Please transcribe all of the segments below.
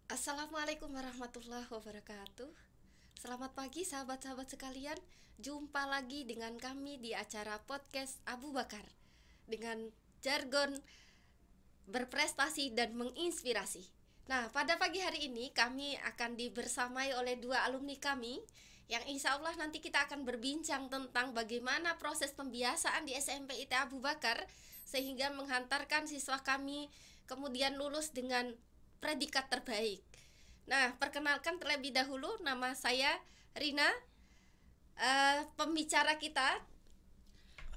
Assalamualaikum warahmatullahi wabarakatuh. Selamat pagi sahabat-sahabat sekalian. Jumpa lagi dengan kami di acara podcast Abu Bakar dengan jargon berprestasi dan menginspirasi. Nah, pada pagi hari ini kami akan dibersamai oleh dua alumni kami yang insya Allah nanti kita akan berbincang tentang bagaimana proses pembiasaan di SMP IT Abu Bakar sehingga menghantarkan siswa kami kemudian lulus dengan predikat terbaik. Nah, perkenalkan terlebih dahulu, nama saya Rina. Pembicara kita.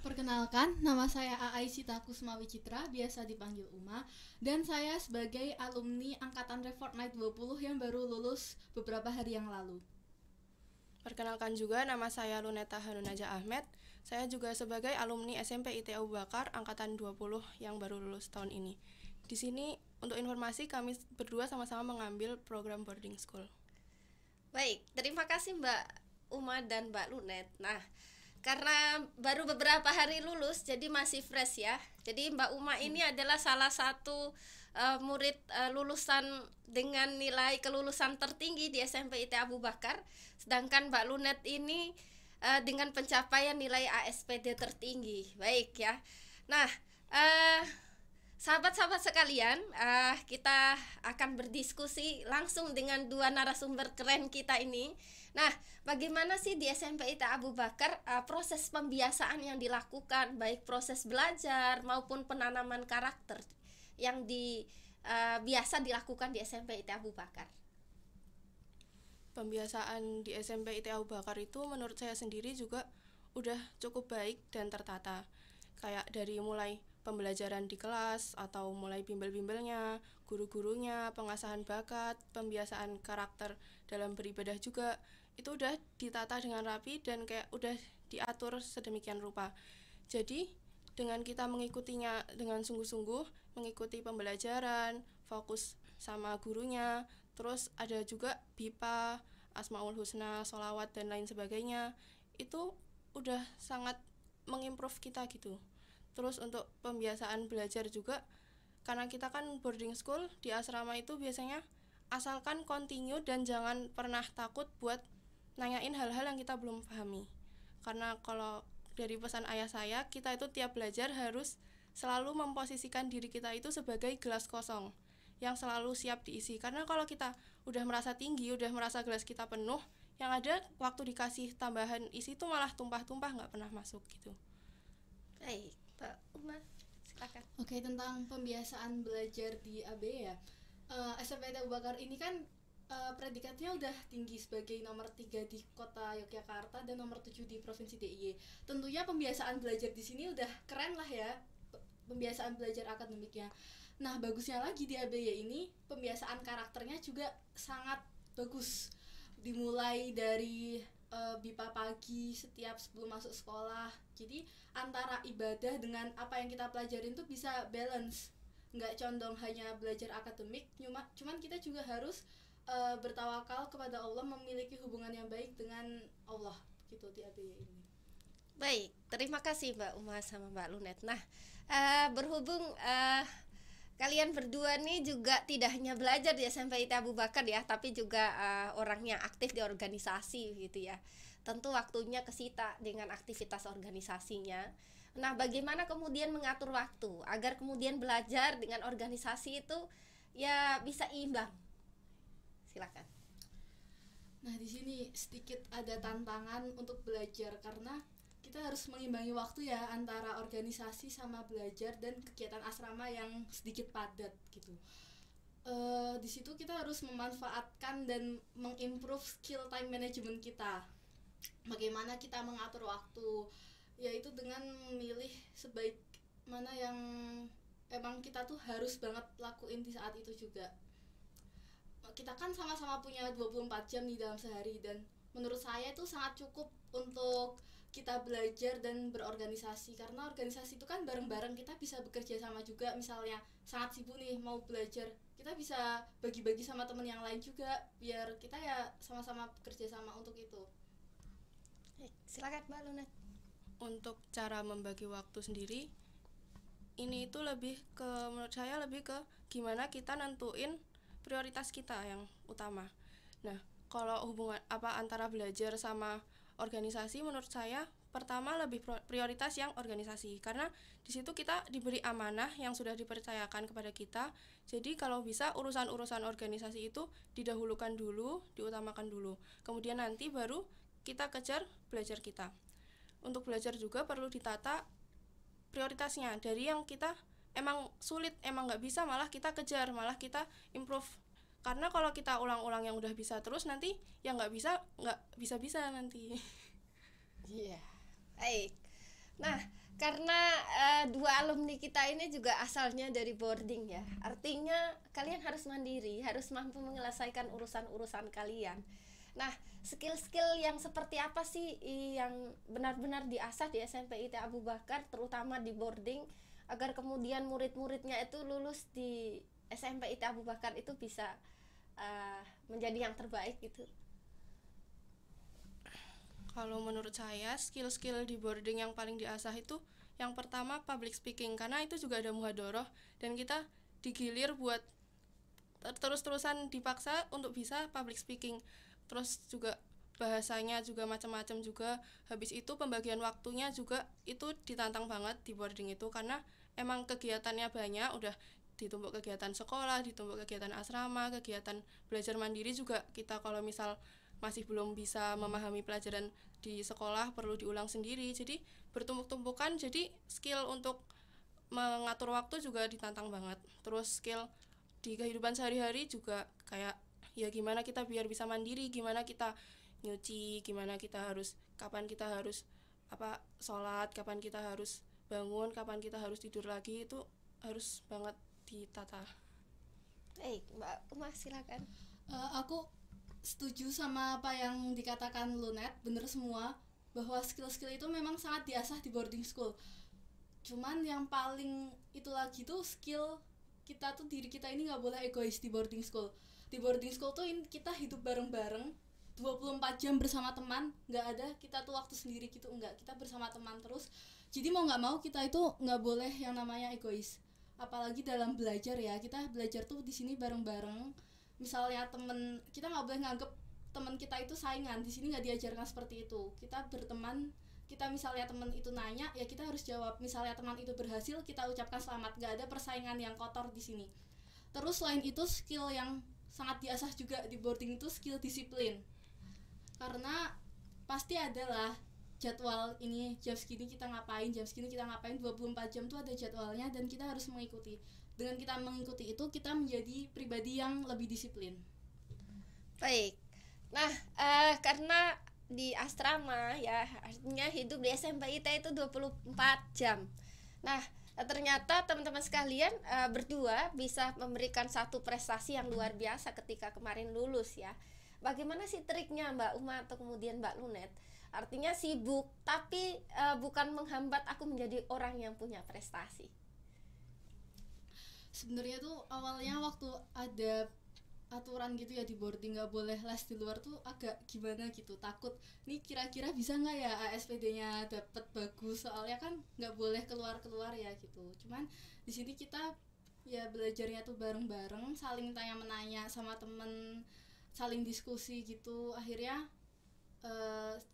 Perkenalkan, nama saya Aai Sita Kusmawi Citra, biasa dipanggil Uma, dan saya sebagai alumni Angkatan Refortnight 20 yang baru lulus beberapa hari yang lalu. Perkenalkan juga, nama saya Luneta Hanunaja Ahmed. Saya juga sebagai alumni SMP IT Abu Bakar angkatan 20 yang baru lulus tahun ini. Di sini untuk informasi kami berdua sama-sama mengambil program boarding school. Baik, terima kasih Mbak Uma dan Mbak Lunet. Nah, karena baru beberapa hari lulus jadi masih fresh ya. Jadi Mbak Uma ini adalah salah satu murid lulusan dengan nilai kelulusan tertinggi di SMP IT Abu Bakar. Sedangkan Mbak Lunet ini dengan pencapaian nilai ASPD tertinggi. Baik ya. Nah, sahabat-sahabat sekalian, kita akan berdiskusi langsung dengan dua narasumber keren kita ini. Nah, bagaimana sih di SMP ITA Abu Bakar proses pembiasaan yang dilakukan, baik proses belajar maupun penanaman karakter yang biasa dilakukan di SMP ITA Abu Bakar? Pembiasaan di SMP IT Abu Bakar itu menurut saya sendiri juga udah cukup baik dan tertata. Kayak dari mulai pembelajaran di kelas atau mulai bimbel-bimbelnya, guru-gurunya, pengasahan bakat, pembiasaan karakter dalam beribadah juga itu udah ditata dengan rapi dan kayak udah diatur sedemikian rupa. Jadi dengan kita mengikutinya dengan sungguh-sungguh, mengikuti pembelajaran, fokus sama gurunya, terus ada juga BIPA, Asmaul Husna, Sholawat dan lain sebagainya, itu udah sangat mengimprove kita gitu. Terus untuk pembiasaan belajar juga, karena kita kan boarding school di asrama itu biasanya asalkan continue dan jangan pernah takut buat nanyain hal-hal yang kita belum pahami. Karena kalau dari pesan ayah saya, kita itu tiap belajar harus selalu memposisikan diri kita itu sebagai gelas kosong yang selalu siap diisi. Karena kalau kita udah merasa tinggi, udah merasa gelas kita penuh, yang ada waktu dikasih tambahan isi itu malah tumpah-tumpah, nggak pernah masuk gitu. Baik, Mbak Uma, silakan. Oke, tentang pembiasaan belajar di AB ya. SMP Abu Bakar ini kan predikatnya udah tinggi sebagai nomor 3 di kota Yogyakarta dan nomor 7 di provinsi DIY. Tentunya pembiasaan belajar di sini udah keren lah ya, pembiasaan belajar akademiknya. Nah, bagusnya lagi di ABY ini pembiasaan karakternya juga sangat bagus. Dimulai dari BIPA pagi setiap sebelum masuk sekolah. Jadi antara ibadah dengan apa yang kita pelajarin tuh bisa balance. Nggak condong hanya belajar akademik, cuman kita juga harus bertawakal kepada Allah, memiliki hubungan yang baik dengan Allah gitu di ABY ini. Baik, terima kasih Mbak Uma sama Mbak Lunet. Nah, berhubung kalian berdua nih juga tidak hanya belajar di SMP IT Abu Bakar ya, tapi juga orangnya aktif di organisasi gitu ya. Tentu waktunya kesita dengan aktivitas organisasinya. Nah, bagaimana kemudian mengatur waktu agar kemudian belajar dengan organisasi itu ya bisa imbang? Silakan. Nah, di sini sedikit ada tantangan untuk belajar karena kita harus mengimbangi waktu ya antara organisasi sama belajar dan kegiatan asrama yang sedikit padat gitu. Di situ kita harus memanfaatkan dan mengimprove skill time management kita. Bagaimana kita mengatur waktu, yaitu dengan memilih sebaik mana yang emang kita tuh harus banget lakuin di saat itu juga. Kita kan sama-sama punya 24 jam di dalam sehari, dan menurut saya itu sangat cukup untuk kita belajar dan berorganisasi, karena organisasi itu kan bareng-bareng, kita bisa bekerja sama juga. Misalnya sangat sibuk nih mau belajar, kita bisa bagi-bagi sama teman yang lain juga biar kita ya sama-sama bekerja sama untuk itu. Silakan Mbak Lunet. Untuk cara membagi waktu sendiri, ini itu lebih ke, menurut saya lebih ke gimana kita nentuin prioritas kita yang utama. Nah, kalau hubungan antara belajar sama organisasi, menurut saya pertama lebih prioritas yang organisasi, karena di situ kita diberi amanah yang sudah dipercayakan kepada kita. Jadi kalau bisa urusan-urusan organisasi itu didahulukan dulu, diutamakan dulu. Kemudian nanti baru kita kejar belajar kita. Untuk belajar juga perlu ditata prioritasnya, dari yang kita emang sulit, emang nggak bisa, malah kita kejar, malah kita improve. Karena kalau kita ulang-ulang yang udah bisa terus, nanti yang nggak bisa nanti. Iya, baik. Nah, karena dua alumni kita ini juga asalnya dari boarding ya, artinya kalian harus mandiri, harus mampu menyelesaikan urusan-urusan kalian. Nah, skill-skill yang seperti apa sih yang benar-benar diasah di SMP IT Abu Bakar, terutama di boarding, agar kemudian murid-muridnya itu lulus di SMP IT Abu Bakar itu bisa menjadi yang terbaik gitu? Kalau menurut saya, skill-skill di boarding yang paling diasah itu yang pertama public speaking, karena itu juga ada muhadharah dan kita digilir buat terus-terusan dipaksa untuk bisa public speaking. Terus juga bahasanya juga macam-macam juga. Habis itu pembagian waktunya juga itu ditantang banget di boarding itu, karena emang kegiatannya banyak, udah ditumpuk kegiatan sekolah, ditumpuk kegiatan asrama, kegiatan belajar mandiri juga. Kita kalau misal masih belum bisa memahami pelajaran di sekolah perlu diulang sendiri, jadi bertumpuk-tumpukan. Jadi skill untuk mengatur waktu juga ditantang banget. Terus skill di kehidupan sehari-hari juga, kayak ya gimana kita biar bisa mandiri, gimana kita nyuci, gimana kita harus, kapan kita harus sholat, kapan kita harus bangun, kapan kita harus tidur lagi, itu harus banget ditata. Baik, Mbak Uma silakan. Aku setuju sama apa yang dikatakan Lunet, bener semua, bahwa skill-skill itu memang sangat diasah di boarding school. Cuman yang paling itu lagi tuh skill kita tuh, diri kita ini nggak boleh egois di boarding school. Di boarding school tuh kita hidup bareng-bareng 24 jam bersama teman, nggak ada kita tuh waktu sendiri gitu, enggak, kita bersama teman terus. Jadi mau nggak mau kita itu nggak boleh yang namanya egois, apalagi dalam belajar ya. Kita belajar tuh di sini bareng-bareng. Misalnya temen kita nggak boleh nganggep teman kita itu saingan, di sini nggak diajarkan seperti itu. Kita berteman, kita misalnya teman itu nanya ya kita harus jawab. Misalnya teman itu berhasil, kita ucapkan selamat, nggak ada persaingan yang kotor di sini. Terus selain itu skill yang sangat diasah juga di boarding itu skill disiplin, karena pasti adalah jadwal ini jam segini kita ngapain, jam segini kita ngapain, 24 jam tuh ada jadwalnya dan kita harus mengikuti. Dengan kita mengikuti itu, kita menjadi pribadi yang lebih disiplin. Baik. Nah, karena di asrama ya, artinya hidup di SMP IT itu 24 jam. Nah, ternyata teman-teman sekalian berdua bisa memberikan satu prestasi yang luar biasa ketika kemarin lulus ya. Bagaimana sih triknya Mbak Uma atau kemudian Mbak Lunet? Artinya sibuk tapi bukan menghambat aku menjadi orang yang punya prestasi. Sebenarnya tuh awalnya waktu ada aturan gitu ya di boarding nggak boleh les di luar tuh agak gimana gitu, takut nih kira-kira bisa nggak ya ASPD-nya dapat bagus, soalnya kan nggak boleh keluar ya gitu. Cuman di sini kita ya belajarnya tuh bareng-bareng, saling tanya menanya sama temen, saling diskusi gitu. Akhirnya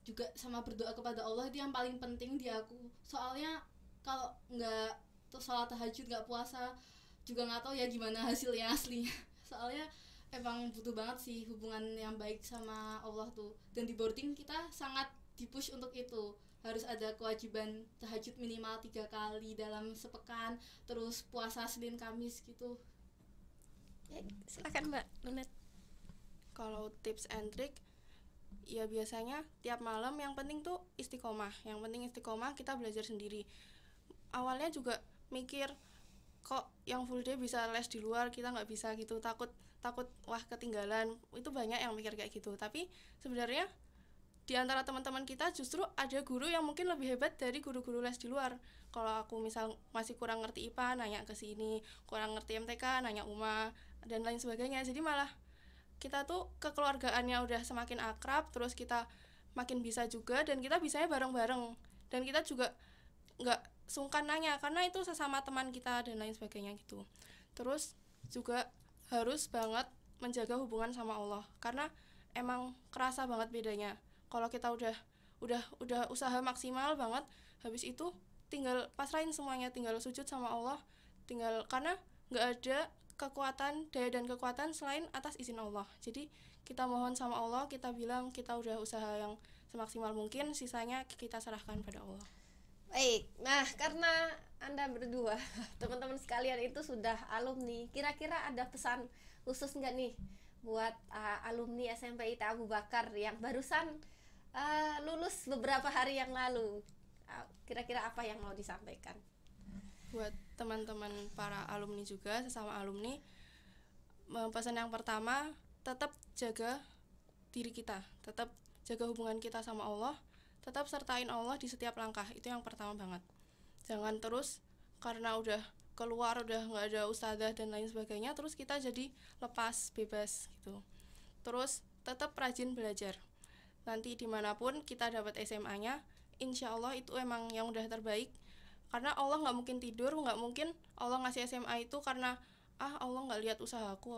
juga sama berdoa kepada Allah, itu yang paling penting di aku. Soalnya kalau nggak tuh sholat tahajud, nggak puasa, juga nggak tahu ya gimana hasilnya aslinya. Soalnya emang butuh banget sih hubungan yang baik sama Allah tuh. Dan di boarding kita sangat dipush untuk itu, harus ada kewajiban tahajud minimal 3 kali dalam sepekan, terus puasa Senin Kamis gitu. Ya, silakan Mbak Lunet. Kalau tips and trick ya biasanya tiap malam yang penting tuh istiqomah. Yang penting istiqomah, kita belajar sendiri. Awalnya juga mikir kok yang full day bisa les di luar, kita nggak bisa gitu, takut wah ketinggalan. Itu banyak yang mikir kayak gitu. Tapi sebenarnya di antara teman-teman kita justru ada guru yang mungkin lebih hebat dari guru-guru les di luar. Kalau aku misal masih kurang ngerti IPA, nanya ke sini, kurang ngerti MTK, nanya UMA dan lain sebagainya. Jadi malah kita tuh kekeluargaannya udah semakin akrab, terus kita makin bisa juga, dan kita bisanya bareng-bareng, dan kita juga nggak sungkan nanya karena itu sesama teman kita dan lain sebagainya gitu. Terus juga harus banget menjaga hubungan sama Allah, karena emang kerasa banget bedanya. Kalau kita udah usaha maksimal banget, habis itu tinggal pasrahin semuanya, tinggal sujud sama Allah, tinggal, karena nggak ada kekuatan, daya dan kekuatan selain atas izin Allah. Jadi kita mohon sama Allah, kita bilang kita udah usaha yang semaksimal mungkin, sisanya kita serahkan pada Allah. Baik, nah karena Anda berdua teman-teman sekalian itu sudah alumni, kira-kira ada pesan khusus nggak nih buat alumni SMP IT Abu Bakar yang barusan lulus beberapa hari yang lalu? Kira-kira apa yang mau disampaikan? Buat teman-teman para alumni juga, sesama alumni, pesan yang pertama, tetap jaga diri kita, tetap jaga hubungan kita sama Allah, tetap sertain Allah di setiap langkah. Itu yang pertama banget. Jangan terus karena udah keluar, udah nggak ada ustadzah dan lain sebagainya, terus kita jadi lepas, bebas gitu. Terus tetap rajin belajar. Nanti dimanapun kita dapat SMA-nya, insya Allah itu emang yang udah terbaik. Karena Allah nggak mungkin tidur, nggak mungkin Allah ngasih SMA itu karena Allah nggak lihat usahaku,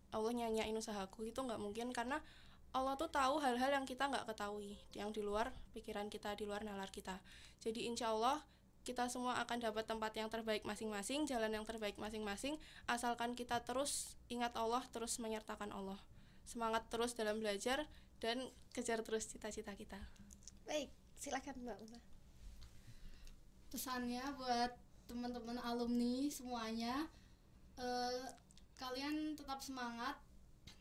Allah nyanyain usahaku, itu nggak mungkin. Karena Allah tuh tahu hal-hal yang kita nggak ketahui, yang di luar pikiran kita, di luar nalar kita. Jadi insya Allah kita semua akan dapat tempat yang terbaik masing-masing, jalan yang terbaik masing-masing, asalkan kita terus ingat Allah, terus menyertakan Allah. Semangat terus dalam belajar dan kejar terus cita-cita kita. Baik, silakan Mbak Uma. Pesannya buat teman-teman alumni semuanya, kalian tetap semangat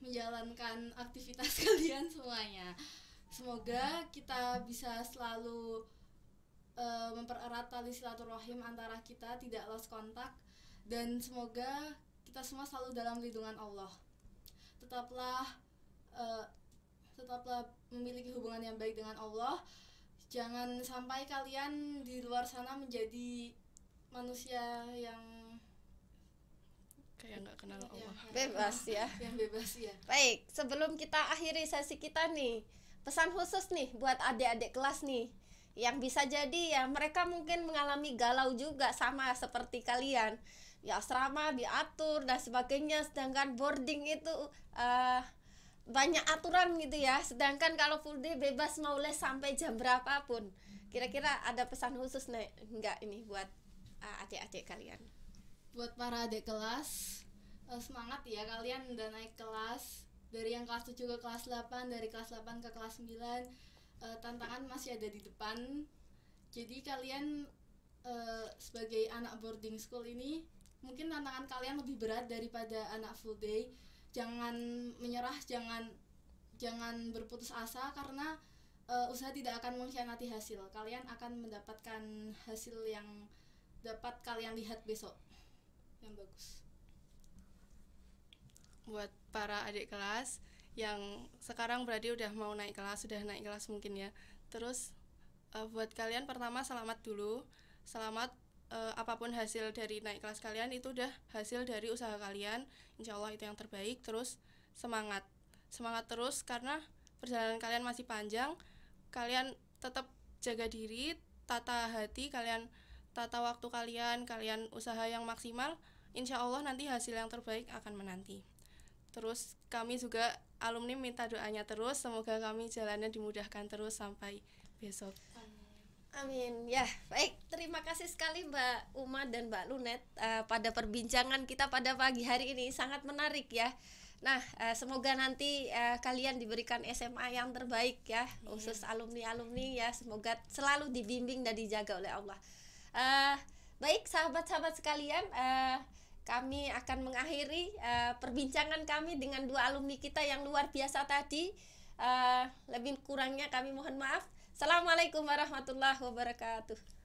menjalankan aktivitas kalian semuanya. Semoga kita bisa selalu mempererat tali silaturahim antara kita, tidak lost kontak, dan semoga kita semua selalu dalam lindungan Allah. Tetaplah memiliki hubungan yang baik dengan Allah. Jangan sampai kalian di luar sana menjadi manusia yang kayak nggak kenal Allah, bebas ya. Yang bebas ya. Baik, sebelum kita akhiri sesi kita nih, pesan khusus nih buat adik-adik kelas nih, yang bisa jadi ya mereka mungkin mengalami galau juga sama seperti kalian. Ya asrama diatur dan sebagainya, sedangkan boarding itu banyak aturan gitu ya. Sedangkan kalau full day bebas mau les sampai jam berapapun. Kira-kira ada pesan khusus nih enggak ini buat adik-adik kalian? Buat para adik kelas, semangat ya, kalian udah naik kelas dari yang kelas 7 ke kelas 8, dari kelas 8 ke kelas 9. Tantangan masih ada di depan. Jadi kalian sebagai anak boarding school ini mungkin tantangan kalian lebih berat daripada anak full day. Jangan menyerah, jangan berputus asa, karena usaha tidak akan mengkhianati hasil. Kalian akan mendapatkan hasil yang dapat kalian lihat besok, yang bagus. Buat para adik kelas yang sekarang berarti udah mau naik kelas, sudah naik kelas mungkin ya. Terus buat kalian pertama selamat dulu. Selamat, apapun hasil dari naik kelas kalian itu udah hasil dari usaha kalian. Insya Allah itu yang terbaik. Terus semangat terus, karena perjalanan kalian masih panjang. Kalian tetap jaga diri, tata hati kalian, tata waktu kalian usaha yang maksimal. Insya Allah nanti hasil yang terbaik akan menanti. Terus kami juga alumni minta doanya terus, semoga kami jalannya dimudahkan terus sampai besok. Amin. Ya, baik. Terima kasih sekali Mbak Uma dan Mbak Lunet pada perbincangan kita pada pagi hari ini, sangat menarik ya. Nah, semoga nanti kalian diberikan SMA yang terbaik ya, khusus alumni-alumni ya. Semoga selalu dibimbing dan dijaga oleh Allah. Baik, sahabat-sahabat sekalian, kami akan mengakhiri perbincangan kami dengan dua alumni kita yang luar biasa tadi. Lebih kurangnya kami mohon maaf. Assalamualaikum warahmatullahi wabarakatuh.